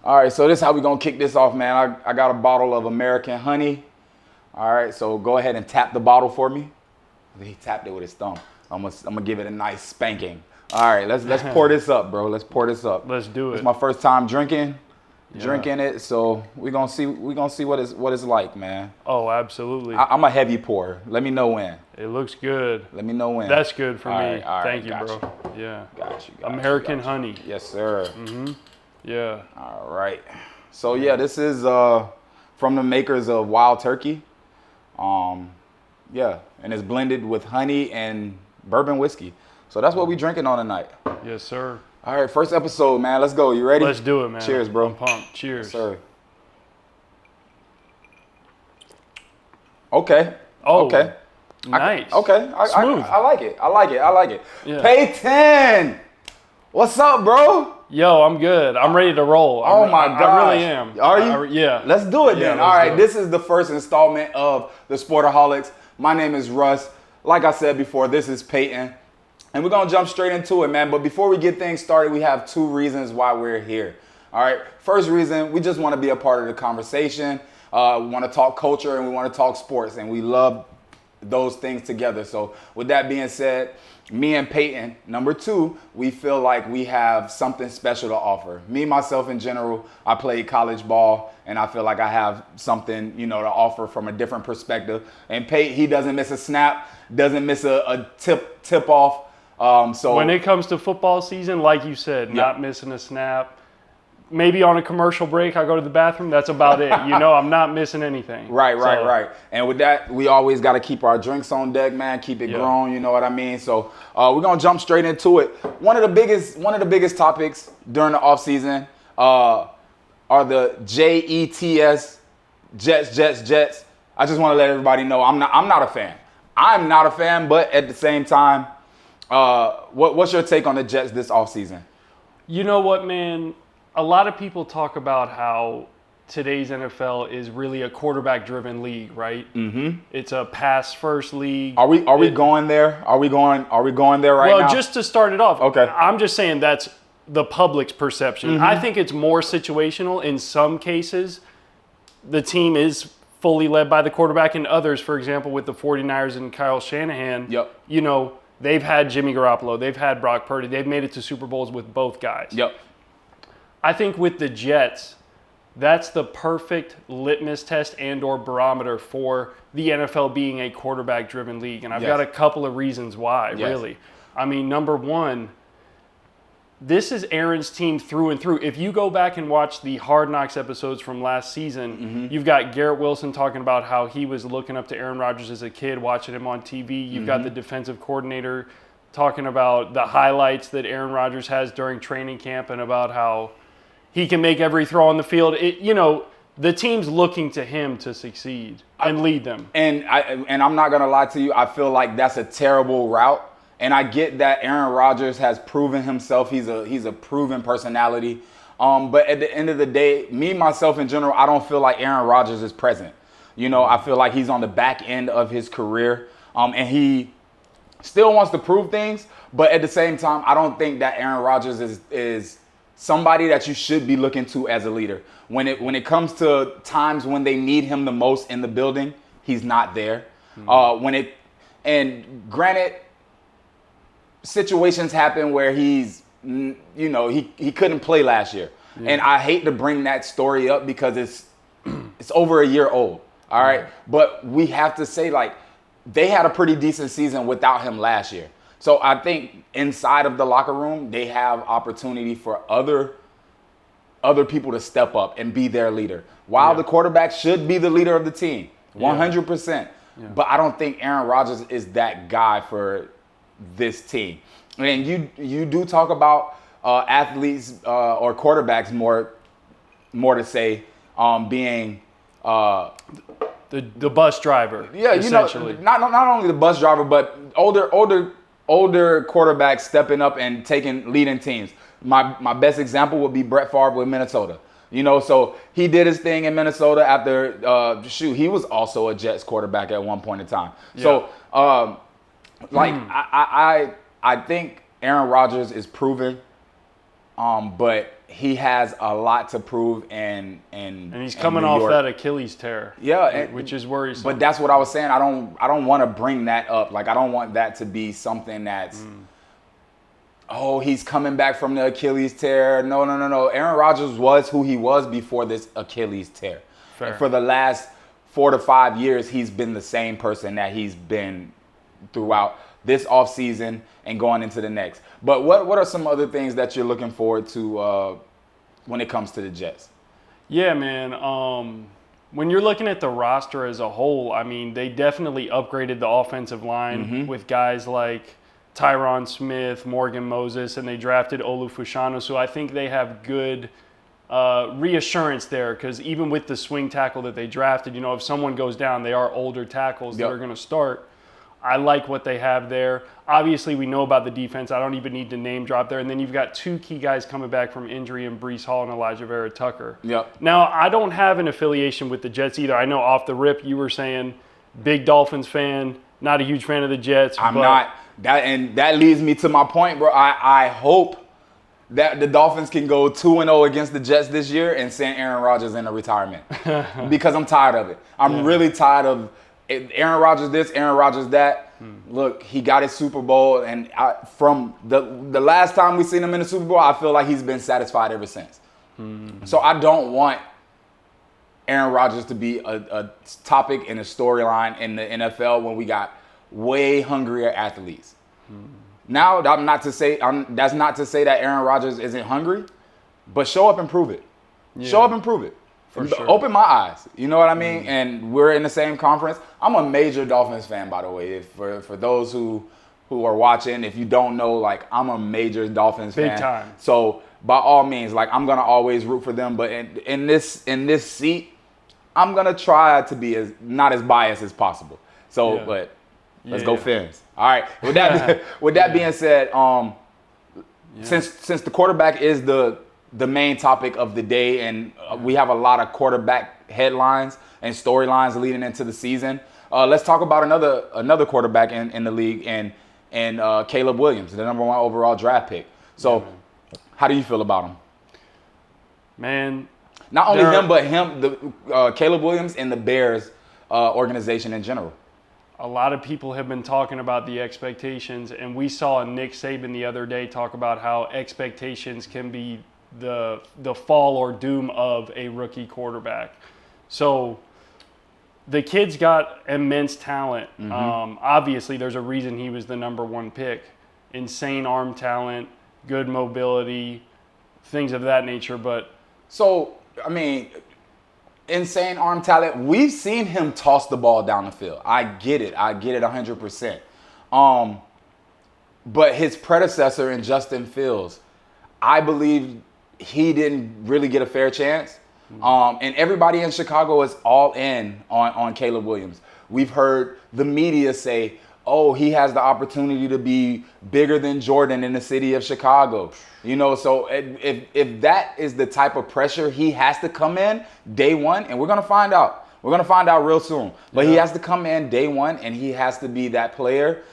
All right, so this is how we're going to kick this off, man. I got a bottle of American honey. All right, so go ahead and tap the bottle for me. He tapped it with his thumb. I'm gonna give it a nice spanking. All right, let's pour this up, bro. Let's pour this up. Let's do it. It's my first time drinking it, so we're gonna see what it's like, man. Oh, absolutely. I'm a heavy pour. Let me know when. It looks good. Let me know when. That's good for me. All right, Thank you, gotcha. bro. Yeah. Got you. American honey. Yes, sir. Yeah. All right. So yeah, this is from the makers of Wild Turkey. Yeah, and it's blended with honey and bourbon whiskey. So that's what we drinking on tonight. Yes, sir. All right, first episode, man. Let's go. You ready? Let's do it, man. Cheers, bro. I'm pumped. Cheers. Yes, sir. Okay. Oh, okay. Nice. Okay. Smooth. I like it. I like it. Yeah. Peyton, what's up, bro? Yo, I'm good. I'm ready to roll. Oh my God. I really am. Are you? Yeah. Let's do it then. Yeah, All right. do it. This is the first installment of the Sportaholics. My name is Russ. Like I said before, this is Peyton. And we're going to jump straight into it, man. But before we get things started, we have two reasons why we're here. All right. First reason, we just want to be a part of the conversation. We want to talk culture and we want to talk sports. And we love those things together. So with that being said, me and Peyton, number two, we feel like we have something special to offer. Me, myself in general, I played college ball and I feel like I have something, to offer from a different perspective. And Peyton, he doesn't miss a snap, doesn't miss a tip off. So when it comes to football season, like you said, not missing a snap. Maybe on a commercial break, I go to the bathroom. That's about it. I'm not missing anything. Right. And with that, we always got to keep our drinks on deck, man. Keep it grown. You know what I mean? So we're gonna jump straight into it. One of the biggest topics during the off season are the JETS, Jets. I just want to let everybody know I'm not a fan. I'm not a fan, but at the same time, what's your take on the Jets this off season? You know what, man? A lot of people talk about how today's NFL is really a quarterback-driven league, right? Mm-hmm. It's a pass-first league. Are we going there? Are we going there right now? Well, just to start it off, okay. I'm just saying that's the public's perception. Mm-hmm. I think it's more situational. In some cases, the team is fully led by the quarterback. In others, for example, with the 49ers and Kyle Shanahan, they've had Jimmy Garoppolo. They've had Brock Purdy. They've made it to Super Bowls with both guys. Yep. I think with the Jets, that's the perfect litmus test and or barometer for the NFL being a quarterback-driven league. And I've got a couple of reasons why, really. I mean, number one, this is Aaron's team through and through. If you go back and watch the Hard Knocks episodes from last season, you've got Garrett Wilson talking about how he was looking up to Aaron Rodgers as a kid, watching him on TV. You've got the defensive coordinator talking about the highlights that Aaron Rodgers has during training camp and about how he can make every throw on the field. The team's looking to him to succeed and lead them. And I'm not gonna lie to you. I feel like that's a terrible route. And I get that Aaron Rodgers has proven himself. He's a proven personality. But at the end of the day, me, myself in general, I don't feel like Aaron Rodgers is present. I feel like he's on the back end of his career. And he still wants to prove things. But at the same time, I don't think that Aaron Rodgers is somebody that you should be looking to as a leader. When it comes to times when they need him the most in the building, he's not there. And granted, situations happen where he couldn't play last year. Yeah. And I hate to bring that story up because it's over a year old. All right. But we have to say, they had a pretty decent season without him last year. So I think inside of the locker room, they have opportunity for other people to step up and be their leader. While the quarterback should be the leader of the team, 100%. Yeah. But I don't think Aaron Rodgers is that guy for this team. And you do talk about athletes or quarterbacks more to say being the bus driver. Yeah, essentially. Not only the bus driver, but older quarterbacks stepping up and leading teams. My best example would be Brett Favre with Minnesota. So he did his thing in Minnesota after he was also a Jets quarterback at one point in time. Yeah. So I think Aaron Rodgers is proven, but he has a lot to prove and he's coming off that Achilles tear. Yeah, which is worrisome. But that's what I was saying. I don't want to bring that up. Like, I don't want that to be something that's he's coming back from the Achilles tear. No. Aaron Rodgers was who he was before this Achilles tear. Fair. And for the last 4 to 5 years, he's been the same person that he's been throughout this offseason and going into the next. But what are some other things that you're looking forward to when it comes to the Jets? Yeah, man. When you're looking at the roster as a whole, I mean, they definitely upgraded the offensive line with guys like Tyron Smith, Morgan Moses, and they drafted Olu Fashanu. So I think they have good reassurance there, because even with the swing tackle that they drafted, if someone goes down, they are older tackles that are going to start. I like what they have there. Obviously, we know about the defense. I don't even need to name drop there. And then you've got 2 key guys coming back from injury in Breece Hall and Elijah Vera Tucker. Yep. Now, I don't have an affiliation with the Jets either. I know off the rip you were saying big Dolphins fan, not a huge fan of the Jets. I'm not. That leads me to my point, bro. I hope that the Dolphins can go 2-0 against the Jets this year and send Aaron Rodgers into retirement because I'm tired of it. I'm really tired of Aaron Rodgers this, Aaron Rodgers that. Look, he got his Super Bowl, and from the last time we seen him in the Super Bowl, I feel like he's been satisfied ever since. So I don't want Aaron Rodgers to be a topic in a storyline in the NFL when we got way hungrier athletes. Now, that's not to say that Aaron Rodgers isn't hungry, but show up and prove it. Yeah. Show up and prove it. For sure. Open my eyes. You know what I mean? And we're in the same conference. I'm a major Dolphins fan, by the way. For those who are watching, if you don't know, like, I'm a major Dolphins fan. Big time. So by all means, like, I'm gonna always root for them. But in this seat, I'm gonna try to be not as biased as possible. So, but let's go Fins. All right. With that being said, since the quarterback is the main topic of the day, and we have a lot of quarterback headlines and storylines leading into the season, let's talk about another quarterback in the league, and Caleb Williams, the number 1 overall draft pick. So, how do you feel about him? Man, not only him, but Caleb Williams and the Bears organization in general. A lot of people have been talking about the expectations, and we saw Nick Saban the other day talk about how expectations can be the fall or doom of a rookie quarterback. So the kid's got immense talent. Obviously, there's a reason he was the number 1 pick. Insane arm talent, good mobility, things of that nature. But so, I mean, insane arm talent. We've seen him toss the ball down the field. I get it 100%. But his predecessor in Justin Fields, I believe he didn't really get a fair chance. And everybody in Chicago is all in on Caleb Williams. We've heard the media say, he has the opportunity to be bigger than Jordan in the city of Chicago. So if that is the type of pressure he has to come in day one, and we're going to find out. We're going to find out real soon. But he has to come in day one, and he has to be that player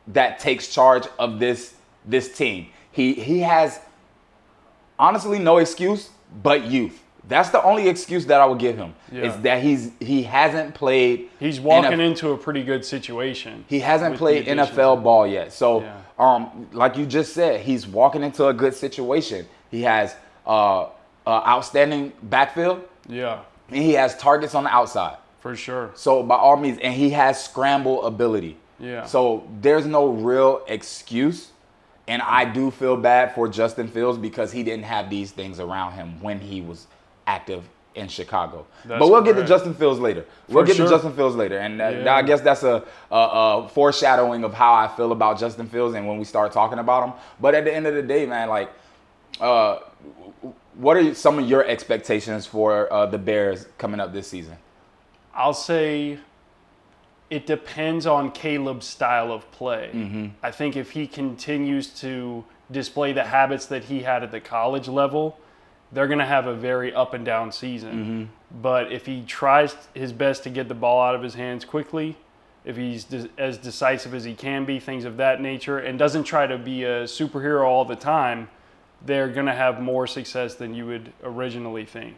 that takes charge of this team. He has honestly no excuse but youth. That's the only excuse that I would give him, is that he hasn't played. He's walking into a pretty good situation. He hasn't played NFL ball yet. So, like you just said, he's walking into a good situation. He has outstanding backfield. Yeah. And he has targets on the outside. For sure. So, by all means, and he has scramble ability. Yeah. So, there's no real excuse. And I do feel bad for Justin Fields because he didn't have these things around him when he was active in Chicago. But we'll get to Justin Fields later. And I guess that's a foreshadowing of how I feel about Justin Fields and when we start talking about him. But at the end of the day, man, like, what are some of your expectations for the Bears coming up this season? I'll say it depends on Caleb's style of play. I think if he continues to display the habits that he had at the college level, they're going to have a very up and down season. But if he tries his best to get the ball out of his hands quickly, if he's as decisive as he can be, things of that nature, and doesn't try to be a superhero all the time, they're going to have more success than you would originally think.